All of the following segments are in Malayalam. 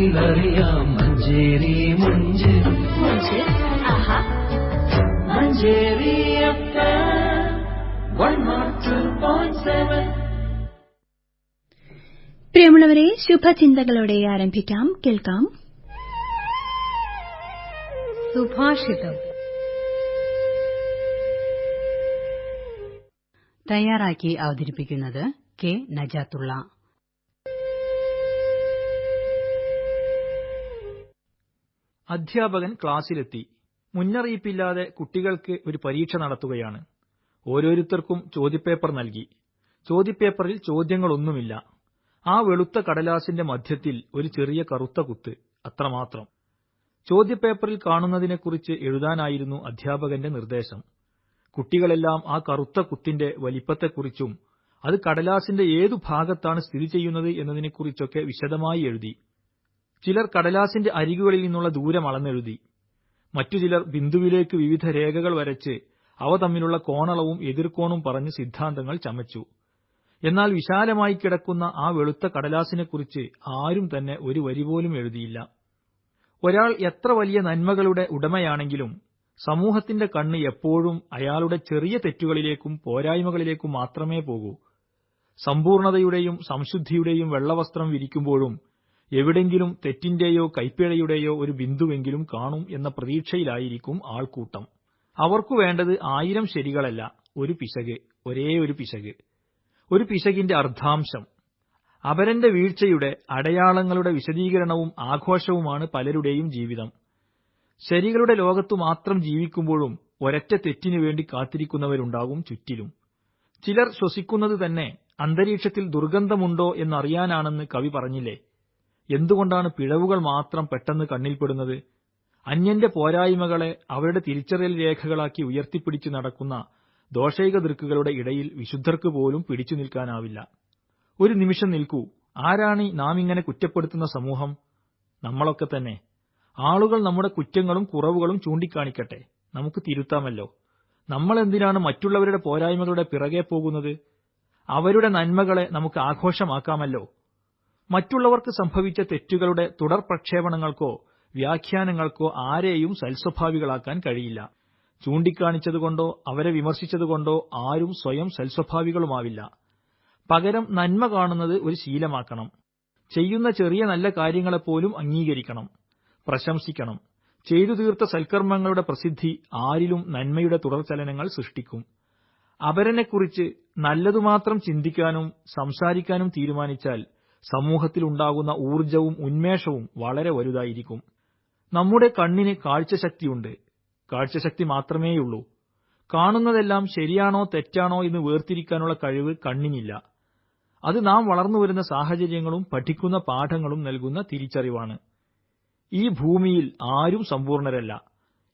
മനസ്സിലറിയാം മഞ്ചേരി മഞ്ചേരി മഞ്ചേരി FM 102.7. പ്രിയമുള്ളവരെ, ശുഭചിന്തകളോടെ ആരംഭിക്കാം, കേൾക്കാം സുഭാഷിതം. തയ്യാറാക്കി അവതരിപ്പിക്കുന്നത് കെ നജാത്തുള്ള. അധ്യാപകൻ ക്ലാസ്സിലെത്തി. മുന്നറിയിപ്പില്ലാതെ കുട്ടികൾക്ക് ഒരു പരീക്ഷ നടത്തുകയാണ്. ഓരോരുത്തർക്കും ചോദ്യപേപ്പർ നൽകി. ചോദ്യപേപ്പറിൽ ചോദ്യങ്ങളൊന്നുമില്ല. ആ വെളുത്ത കടലാസിന്റെ മധ്യത്തിൽ ഒരു ചെറിയ കറുത്ത കുത്ത്, അത്രമാത്രം. ചോദ്യപേപ്പറിൽ കാണുന്നതിനെക്കുറിച്ച് എഴുതാനായിരുന്നു അധ്യാപകന്റെ നിർദ്ദേശം. കുട്ടികളെല്ലാം ആ കറുത്ത കുത്തിന്റെ വലിപ്പത്തെക്കുറിച്ചും അത് കടലാസിന്റെ ഏതു ഭാഗത്താണ് സ്ഥിതി ചെയ്യുന്നത് എന്നതിനെക്കുറിച്ചൊക്കെ വിശദമായി എഴുതി. ചിലർ കടലാസിന്റെ അരികുകളിൽ നിന്നുള്ള ദൂരം അളന്നെഴുതി. മറ്റു ചിലർ ബിന്ദുവിലേക്ക് വിവിധ രേഖകൾ വരച്ച് അവ തമ്മിലുള്ള കോണളവും എതിർക്കോണും പറഞ്ഞ് സിദ്ധാന്തങ്ങൾ ചമച്ചു. എന്നാൽ വിശാലമായി കിടക്കുന്ന ആ വെളുത്ത കടലാസിനെക്കുറിച്ച് ആരും തന്നെ ഒരു വരി പോലും എഴുതിയില്ല. ഒരാൾ എത്ര വലിയ നന്മകളുടെ ഉടമയാണെങ്കിലും സമൂഹത്തിന്റെ കണ്ണ് എപ്പോഴും അയാളുടെ ചെറിയ തെറ്റുകളിലേക്കും പോരായ്മകളിലേക്കും മാത്രമേ പോകൂ. സമ്പൂർണതയുടെയും സംശുദ്ധിയുടെയും വെള്ളവസ്ത്രം വിരിക്കുമ്പോഴും എവിടെങ്കിലും തെറ്റിന്റെയോ കൈപ്പിഴയുടെയോ ഒരു ബിന്ദുവെങ്കിലും കാണും എന്ന പ്രതീക്ഷയിലായിരിക്കും ആൾക്കൂട്ടം. അവർക്കു വേണ്ടത് 1000 ശരികളല്ല, ഒരു പിശക്, ഒരേ ഒരു പിശക്, ഒരു പിശകിന്റെ അർദ്ധാംശം. അപരന്റെ വീഴ്ചയുടെ അടയാളങ്ങളുടെ വിശദീകരണവും ആഘോഷവുമാണ് പലരുടെയും ജീവിതം. ശരികളുടെ ലോകത്തു മാത്രം ജീവിക്കുമ്പോഴും ഒരൊറ്റ തെറ്റിനു വേണ്ടി കാത്തിരിക്കുന്നവരുണ്ടാകും ചുറ്റിലും. ചിലർ ശ്വസിക്കുന്നത് തന്നെ അന്തരീക്ഷത്തിൽ ദുർഗന്ധമുണ്ടോ എന്നറിയാനാണെന്ന് കവി പറഞ്ഞില്ലേ? എന്തുകൊണ്ടാണ് പിഴവുകൾ മാത്രം പെട്ടെന്ന് കണ്ണിൽപ്പെടുന്നത്? അന്യന്റെ പോരായ്മകളെ അവരുടെ തിരിച്ചറിയൽ രേഖകളാക്കി ഉയർത്തിപ്പിടിച്ചു നടക്കുന്ന ദോഷൈക ദൃക്കുകളുടെ ഇടയിൽ വിശുദ്ധർക്ക് പോലും പിടിച്ചു നിൽക്കാനാവില്ല. ഒരു നിമിഷം നിൽക്കൂ. ആരാണ് നാം ഇങ്ങനെ കുറ്റപ്പെടുത്തുന്ന സമൂഹം? നമ്മളൊക്കെ തന്നെ. ആളുകൾ നമ്മുടെ കുറ്റങ്ങളും കുറവുകളും ചൂണ്ടിക്കാണിക്കട്ടെ, നമുക്ക് തിരുത്താമല്ലോ. നമ്മൾ എന്തിനാണ് മറ്റുള്ളവരുടെ പോരായ്മകളുടെ പിറകെ പോകുന്നത്? അവരുടെ നന്മകളെ നമുക്ക് ആഘോഷമാക്കാമല്ലോ. മറ്റുള്ളവർക്ക് സംഭവിച്ച തെറ്റുകളുടെ തുടർ പ്രക്ഷേപണങ്ങൾക്കോ വ്യാഖ്യാനങ്ങൾക്കോ ആരെയും സൽസ്വഭാവികളാക്കാൻ കഴിയില്ല. ചൂണ്ടിക്കാണിച്ചതുകൊണ്ടോ അവരെ വിമർശിച്ചതുകൊണ്ടോ ആരും സ്വയം സൽസ്വഭാവികളുമാവില്ല. പകരം നന്മ കാണുന്നത് ഒരു ശീലമാക്കണം. ചെയ്യുന്ന ചെറിയ നല്ല കാര്യങ്ങളെപ്പോലും അംഗീകരിക്കണം, പ്രശംസിക്കണം. ചെയ്തു തീർത്ത സൽക്കർമ്മങ്ങളുടെ പ്രസിദ്ധി ആരിലും നന്മയുടെ തുടർചലനങ്ങൾ സൃഷ്ടിക്കും. അപരനെക്കുറിച്ച് നല്ലതുമാത്രം ചിന്തിക്കാനും സംസാരിക്കാനും തീരുമാനിച്ചാൽ സമൂഹത്തിലുണ്ടാകുന്ന ഊർജവും ഉന്മേഷവും വളരെ വലുതായിരിക്കും. നമ്മുടെ കണ്ണിന് കാഴ്ചശക്തിയുണ്ട്. കാഴ്ചശക്തി മാത്രമേയുള്ളൂ. കാണുന്നതെല്ലാം ശരിയാണോ തെറ്റാണോ എന്ന് വേർതിരിക്കാനുള്ള കഴിവ് കണ്ണിനില്ല. അത് നാം വളർന്നുവരുന്ന സാഹചര്യങ്ങളും പഠിക്കുന്ന പാഠങ്ങളും നൽകുന്ന തിരിച്ചറിവാണ്. ഈ ഭൂമിയിൽ ആരും സമ്പൂർണരല്ല.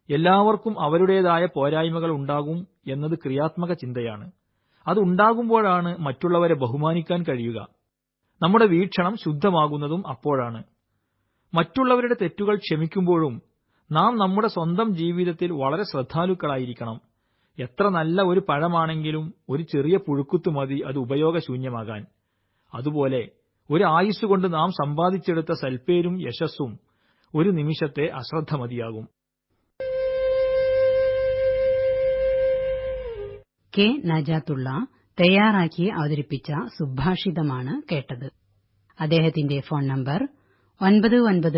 എല്ലാവർക്കും അവരുടേതായ പോരായ്മകൾ ഉണ്ടാകും എന്നത് ക്രിയാത്മക ചിന്തയാണ്. അത് ഉണ്ടാകുമ്പോഴാണ് മറ്റുള്ളവരെ ബഹുമാനിക്കാൻ കഴിയുക. നമ്മുടെ വീക്ഷണം ശുദ്ധമാകുന്നതും അപ്പോഴാണ്. മറ്റുള്ളവരുടെ തെറ്റുകൾ ക്ഷമിക്കുമ്പോഴും നാം നമ്മുടെ സ്വന്തം ജീവിതത്തിൽ വളരെ ശ്രദ്ധാലുക്കളായിരിക്കണം. എത്ര നല്ല ഒരു പഴമാണെങ്കിലും ഒരു ചെറിയ പുഴുക്കുത്തു മതി അത് ഉപയോഗശൂന്യമാകാൻ. അതുപോലെ ഒരു ആയുസ്സുകൊണ്ട് നാം സമ്പാദിച്ചെടുത്ത സൽപ്പേരും യശസ്സും ഒരു നിമിഷത്തെ അശ്രദ്ധ മതിയാകും. കെ നജാത്തുള്ള തയ്യാറാക്കി അവതരിപ്പിച്ച സുഭാഷിതമാണ് കേട്ടത്. അദ്ദേഹത്തിന്റെ ഫോൺ നമ്പർ 99